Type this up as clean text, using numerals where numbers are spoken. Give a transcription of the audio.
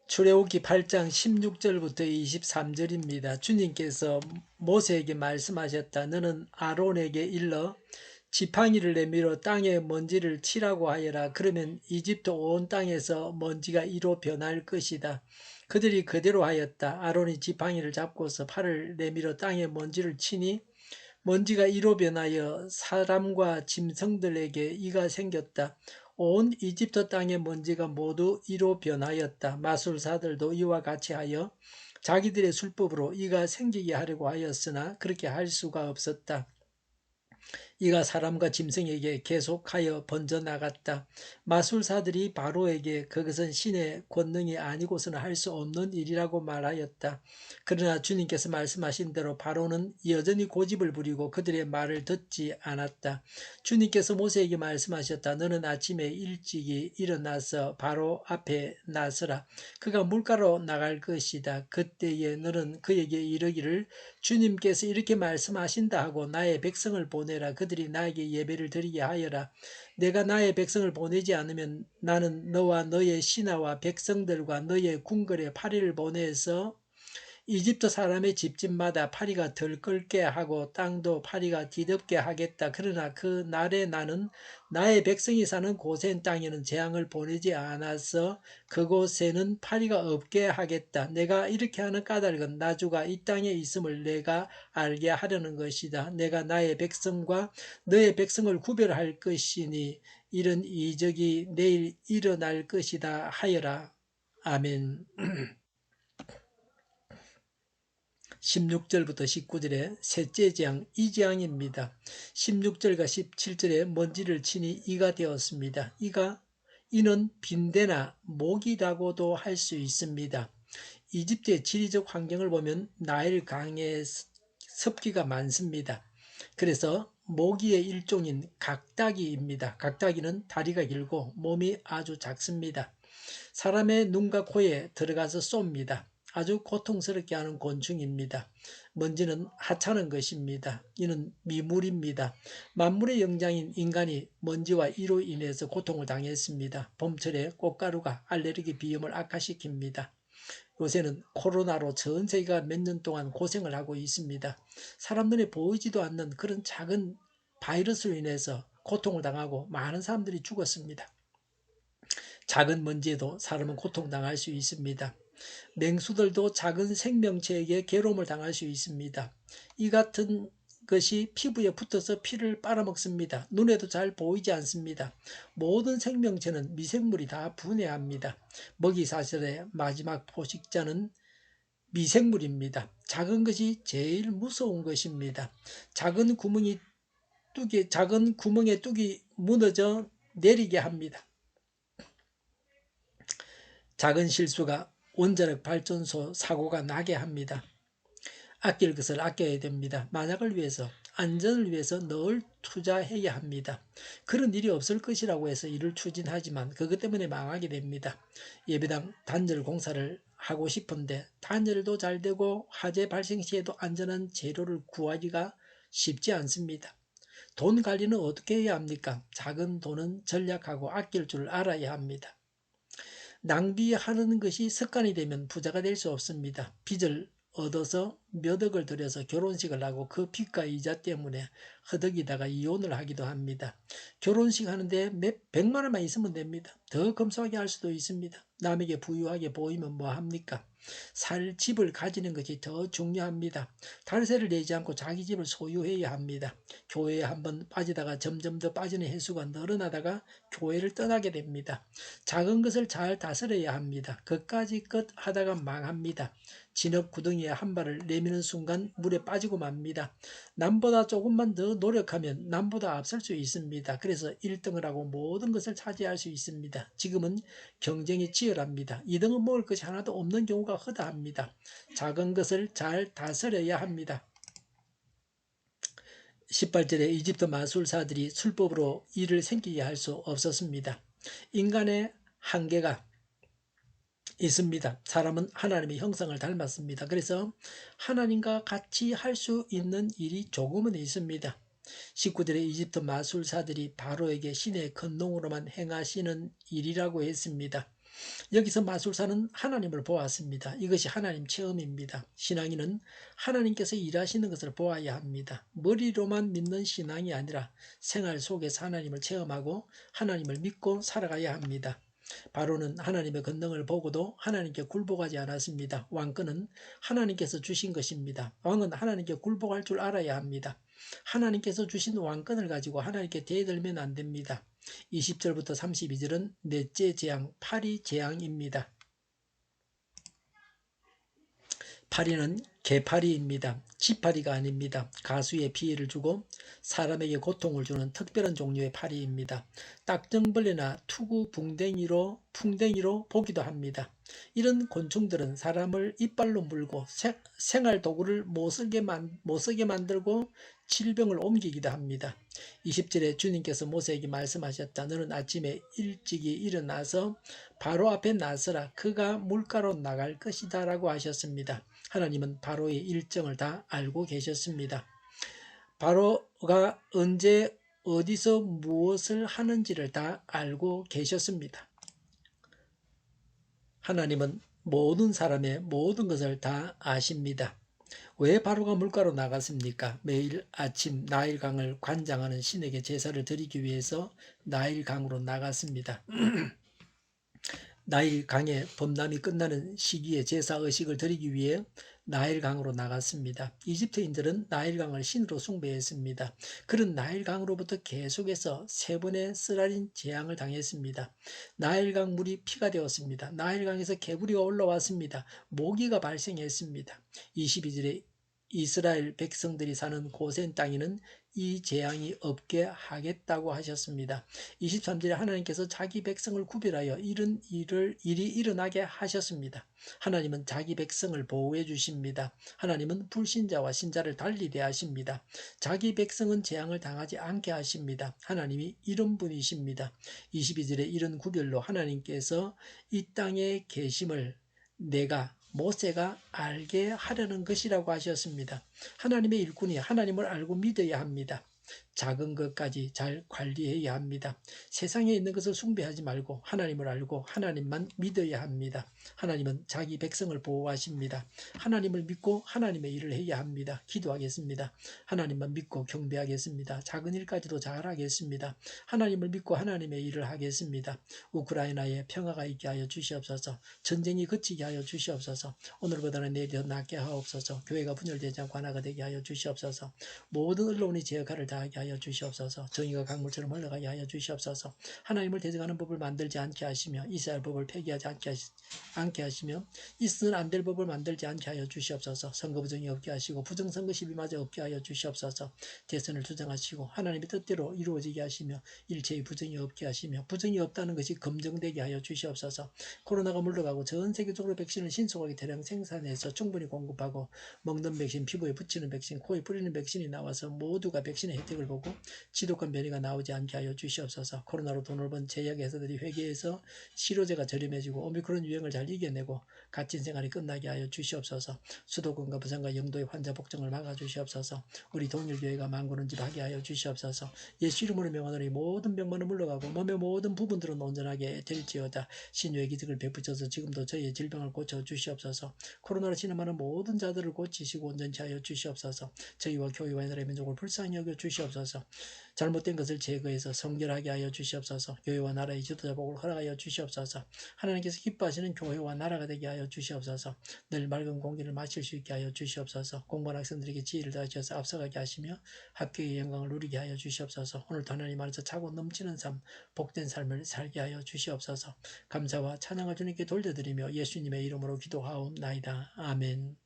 출애굽기 8장 16절부터 23절입니다. 주님께서 모세에게 말씀하셨다. 너는 아론에게 일러 지팡이를 내밀어 땅에 먼지를 치라고 하여라. 그러면 이집트 온 땅에서 먼지가 이로 변할 것이다. 그들이 그대로 하였다. 아론이 지팡이를 잡고서 팔을 내밀어 땅에 먼지를 치니 먼지가 이로 변하여 사람과 짐승들에게 이가 생겼다. 온 이집트 땅의 먼지가 모두 이로 변하였다. 마술사들도 이와 같이 하여 자기들의 술법으로 이가 생기게 하려고 하였으나 그렇게 할 수가 없었다. 이가 사람과 짐승에게 계속하여 번져나갔다. 마술사들이 바로에게 그것은 신의 권능이 아니고서는 할 수 없는 일이라고 말하였다. 그러나 주님께서 말씀하신 대로 바로는 여전히 고집을 부리고 그들의 말을 듣지 않았다. 주님께서 모세에게 말씀하셨다. 너는 아침에 일찍이 일어나서 바로 앞에 나서라. 그가 물가로 나갈 것이다. 그때에 너는 그에게 이르기를 주님께서 이렇게 말씀하신다 하고 나의 백성을 보내라. 그들이 나에게 예배를 드리게 하여라. 내가 나의 백성을 보내지 않으면 나는 너와 너의 신하와 백성들과 너의 궁궐에 파리를 보내서 이집트 사람의 집집마다 파리가 들끓게 하고 땅도 파리가 뒤덮게 하겠다. 그러나 그 날에 나는 나의 백성이 사는 고센 땅에는 재앙을 보내지 않아서 그곳에는 파리가 없게 하겠다. 내가 이렇게 하는 까닭은 나주가 이 땅에 있음을 내가 알게 하려는 것이다. 내가 나의 백성과 너의 백성을 구별할 것이니 이런 이적이 내일 일어날 것이다 하여라. 아멘. 16절부터 19절에 셋째 재앙, 이 재앙입니다. 16절과 17절에 먼지를 치니 이가 되었습니다. 이는 빈대나 모기라고도 할 수 있습니다. 이집트의 지리적 환경을 보면 나일 강에 습기가 많습니다. 그래서 모기의 일종인 각다기입니다. 각다기는 다리가 길고 몸이 아주 작습니다. 사람의 눈과 코에 들어가서 쏩니다. 아주 고통스럽게 하는 곤충입니다. 먼지는 하찮은 것입니다. 이는 미물입니다. 만물의 영장인 인간이 먼지와 이로 인해서 고통을 당했습니다. 봄철에 꽃가루가 알레르기 비염을 악화시킵니다. 요새는 코로나로 전 세계가 몇 년 동안 고생을 하고 있습니다. 사람 눈에 보이지도 않는 그런 작은 바이러스로 인해서 고통을 당하고 많은 사람들이 죽었습니다. 작은 먼지에도 사람은 고통당할 수 있습니다. 맹수들도 작은 생명체에게 괴로움을 당할 수 있습니다. 이 같은 것이 피부에 붙어서 피를 빨아먹습니다. 눈에도 잘 보이지 않습니다. 모든 생명체는 미생물이 다 분해합니다. 먹이사슬의 마지막 포식자는 미생물입니다. 작은 것이 제일 무서운 것입니다. 작은 구멍에 뚝이 무너져 내리게 합니다. 작은 실수가 원자력 발전소 사고가 나게 합니다. 아낄 것을 아껴야 됩니다. 만약을 위해서, 안전을 위해서 늘 투자해야 합니다. 그런 일이 없을 것이라고 해서 일을 추진하지만 그것 때문에 망하게 됩니다. 예배당 단열 공사를 하고 싶은데 단열도 잘 되고 화재 발생 시에도 안전한 재료를 구하기가 쉽지 않습니다. 돈 관리는 어떻게 해야 합니까? 작은 돈은 전략하고 아낄 줄 알아야 합니다. 낭비하는 것이 습관이 되면 부자가 될 수 없습니다. 빚을 얻어서 몇 억을 들여서 결혼식을 하고 그 빚과 이자 때문에 허덕이다가 이혼을 하기도 합니다. 결혼식 하는데 몇 백만 원만 있으면 됩니다. 더 검소하게 할 수도 있습니다. 남에게 부유하게 보이면 뭐 합니까? 살 집을 가지는 것이 더 중요합니다. 탈세를 내지 않고 자기 집을 소유해야 합니다. 교회에 한번 빠지다가 점점 더 빠지는 횟수가 늘어나다가 교회를 떠나게 됩니다. 작은 것을 잘 다스려야 합니다. 그까지 것 하다가 망합니다. 진흙 구덩이에 한 발을 내미는 순간 물에 빠지고 맙니다. 남보다 조금만 더 노력하면 남보다 앞설 수 있습니다. 그래서 1등을 하고 모든 것을 차지할 수 있습니다. 지금은 경쟁이 치열합니다. 2등은 먹을 것이 하나도 없는 경우가 허다합니다. 작은 것을 잘 다스려야 합니다. 18절에 이집트 마술사들이 술법으로 일을 생기게 할 수 없었습니다. 인간의 한계가 있습니다. 사람은 하나님의 형상을 닮았습니다. 그래서 하나님과 같이 할 수 있는 일이 조금은 있습니다. 19절에 이집트 마술사들이 바로에게 신의 권능으로만 행하시는 일이라고 했습니다. 여기서 마술사는 하나님을 보았습니다. 이것이 하나님 체험입니다. 신앙인은 하나님께서 일하시는 것을 보아야 합니다. 머리로만 믿는 신앙이 아니라 생활 속에서 하나님을 체험하고 하나님을 믿고 살아가야 합니다. 바로는 하나님의 권능을 보고도 하나님께 굴복하지 않았습니다. 왕권은 하나님께서 주신 것입니다. 왕은 하나님께 굴복할 줄 알아야 합니다. 하나님께서 주신 왕권을 가지고 하나님께 대들면 안 됩니다. 20절부터 32절은 넷째 재앙, 파리 재앙입니다. 파리는 개파리입니다. 지파리가 아닙니다. 가수에 피해를 주고 사람에게 고통을 주는 특별한 종류의 파리입니다. 딱정벌레나 투구 풍뎅이로 보기도 합니다. 이런 곤충들은 사람을 이빨로 물고 생활 도구를 못 쓰게 만들고 질병을 옮기기도 합니다. 20절에 주님께서 모세에게 말씀하셨다. 너는 아침에 일찍이 일어나서 바로 앞에 나서라. 그가 물가로 나갈 것이다 라고 하셨습니다. 하나님은 바로의 일정을 다 알고 계셨습니다. 바로가 언제 어디서 무엇을 하는지를 다 알고 계셨습니다. 하나님은 모든 사람의 모든 것을 다 아십니다. 왜 바로가 물가로 나갔습니까? 매일 아침 나일강을 관장하는 신에게 제사를 드리기 위해서 나일강으로 나갔습니다. 나일강의 범람이 끝나는 시기에 제사의식을 드리기 위해 나일강으로 나갔습니다. 이집트인들은 나일강을 신으로 숭배했습니다. 그런 나일강으로부터 계속해서 3번의 쓰라린 재앙을 당했습니다. 나일강 물이 피가 되었습니다. 나일강에서 개구리가 올라왔습니다. 모기가 발생했습니다. 22절에 이스라엘 백성들이 사는 고센 땅에는 이 재앙이 없게 하겠다고 하셨습니다. 23절에 하나님께서 자기 백성을 구별하여 이런 일이 일어나게 하셨습니다. 하나님은 자기 백성을 보호해 주십니다. 하나님은 불신자와 신자를 달리 대하십니다. 자기 백성은 재앙을 당하지 않게 하십니다. 하나님이 이런 분이십니다. 22절에 이런 구별로 하나님께서 이 땅에 계심을 모세가 알게 하려는 것이라고 하셨습니다. 하나님의 일꾼이 하나님을 알고 믿어야 합니다. 작은 것까지 잘 관리해야 합니다. 세상에 있는 것을 숭배하지 말고 하나님을 알고 하나님만 믿어야 합니다. 하나님은 자기 백성을 보호하십니다. 하나님을 믿고 하나님의 일을 해야 합니다. 기도하겠습니다. 하나님만 믿고 경배하겠습니다. 작은 일까지도 잘하겠습니다. 하나님을 믿고 하나님의 일을 하겠습니다. 우크라이나에 평화가 있게 하여 주시옵소서. 전쟁이 그치게 하여 주시옵소서. 오늘보다는 내일 더 낫게 하옵소서. 교회가 분열되지 않고 하나가 되게 하여 주시옵소서. 모든 언론이 제 역할을 다하게 하여 주시옵소서. 정의가 강물처럼 흘러가게 하여 주시옵소서. 하나님을 대적하는 법을 만들지 않게 하시며 이스라엘 법을 폐기하지 않게 하시며 있으면 안 될 법을 만들지 않게 하여 주시옵소서. 선거 부정이 없게 하시고 부정선거 시비마저 없게 하여 주시옵소서. 대선을 주장하시고 하나님의 뜻대로 이루어지게 하시며 일체의 부정이 없게 하시며 부정이 없다는 것이 검증되게 하여 주시옵소서. 코로나가 물러가고 전 세계적으로 백신을 신속하게 대량 생산해서 충분히 공급하고 먹는 백신, 피부에 붙이는 백신, 코에 뿌리는 백신이 나와서 모두가 백신의 혜택을 보고 지독한 변이가 나오지 않게 하여 주시옵소서. 코로나로 돈을 번 제약회사들이 회계해서 치료제가 저렴해지고 오미크론 유행을 잘 이겨내고 갇힌 생활이 끝나게 하여 주시옵소서. 수도권과 부산과 영도의 환자 복종을 막아 주시옵소서. 우리 동일교회가 만군은집하게 하여 주시옵소서. 예수 이름으로 명하노니 모든 병만은 물러가고 몸의 모든 부분들은 온전하게 될지어다. 신유의 기적을 베푸셔서 지금도 저희의 질병을 고쳐 주시옵소서. 코로나로 진행하는 모든 자들을 고치시고 온전치 하여 주시옵소서. 저희와 교회와 나라의 민족을 불쌍히 여겨 주시옵소서. 잘못된 것을 제거해서 성결하게 하여 주시옵소서. 교회와 나라의 지도자 복을 허락하여 주시옵소서. 하나님께서 기뻐하시는 교회와 나라가 되게 하여 주시옵소서. 늘 맑은 공기를 마실 수 있게 하여 주시옵소서. 공부한 학생들에게 지혜를 더하셔서 앞서가게 하시며 합격의 영광을 누리게 하여 주시옵소서. 오늘도 하나님 안에서 차고 넘치는 삶, 복된 삶을 살게 하여 주시옵소서. 감사와 찬양을 주님께 돌려드리며 예수님의 이름으로 기도하옵나이다. 아멘.